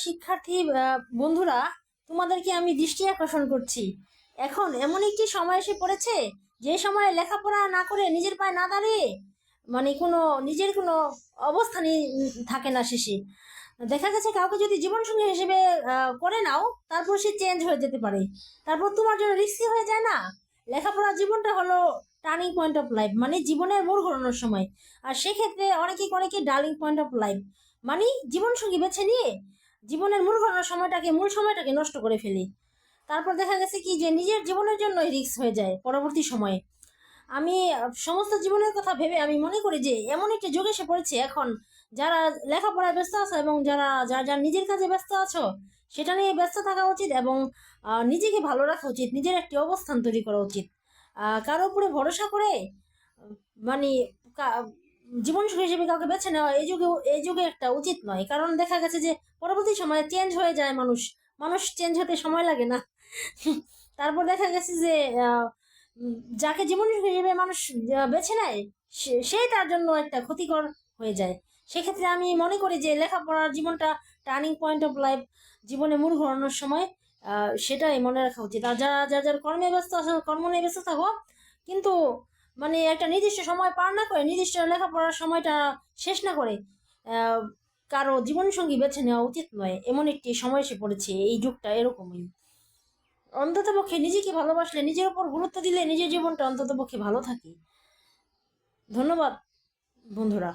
শিক্ষার্থী বন্ধুরা, তোমাদেরকে আমি দৃষ্টি আকর্ষণ করছি। এখন এমন একটি সময় এসে পড়েছে যে সময় লেখাপড়া না করে নিজের পায়ে না দাঁড়িয়ে মানে নিজের কোনো অবস্থানই থাকে না শেষে। দেখা গেছে কাউকে যদি জীবনসঙ্গী হিসেবে করে নাও, তারপর সে চেঞ্জ হয়ে যেতে পারে, তারপর তোমার জন্য রিস্কি হয়ে যায় না। লেখাপড়া জীবনটা হলো টার্নিং পয়েন্ট অফ লাইফ, মানে জীবনের মোড় ঘোরানোর সময়। আর সেক্ষেত্রে অনেকেই করে কি ডার্লিং পয়েন্ট অফ লাইফ, মানে জীবনসঙ্গী বেছে নিয়ে জীবনের মূল ঘটনার মূল সময়টাকে নষ্ট করে ফেলি। তারপর দেখা গেছে কি যে নিজের জীবনের জন্যই রিস্ক হয়ে যায় পরবর্তী সময়ে। আমি সমস্ত জীবনের কথা ভেবে আমি মনে করি যে এমন একটি যুগ এসে পড়েছে এখন, যারা লেখাপড়ায় ব্যস্ত আছো এবং যারা নিজের কাজে ব্যস্ত আছো, সেটা নিয়ে ব্যস্ত থাকা উচিত এবং নিজেকে ভালো রাখা উচিত, নিজের একটি অবস্থান তৈরি করা উচিত। কারো উপরে ভরসা করে মানে জীবনসঙ্গী হিসেবে কাউকে বেছে নেওয়া এই যুগে একটা উচিত নয়। কারণ দেখা গেছে যে পরবর্তী সময়ে চেঞ্জ হয়ে যায় মানুষ, মানুষ চেঞ্জ হতে সময় লাগে না। তারপর দেখা গেছে যে যাকে জীবনসঙ্গী হিসেবে মানুষ বেছে নেয়, সেই তার জন্য একটা ক্ষতিকর হয়ে যায়। সেক্ষেত্রে আমি মনে করি যে লেখাপড়ার জীবনটা টার্নিং পয়েন্ট অফ লাইফ, জীবনে মূল ঘোরানোর সময়। সেটাই মনে রাখা উচিত। আর যার কর্মে ব্যস্ত আছে, কর্ম নিয়ে ব্যস্ত থাকো, কিন্তু মানে একটা নির্দিষ্ট সময় পার না করে, নির্দিষ্ট লেখাপড়ার সময়টা শেষ না করে কারো জীবনসঙ্গী বেছে নেওয়া উচিত নয়। এমন একটি সময় এসে পড়েছে, এই যুগটা এরকমই। অন্তত পক্ষে নিজেকে ভালোবাসলে, নিজের উপর গুরুত্ব দিলে নিজের জীবনটা অন্তত পক্ষে ভালো থাকে। ধন্যবাদ বন্ধুরা।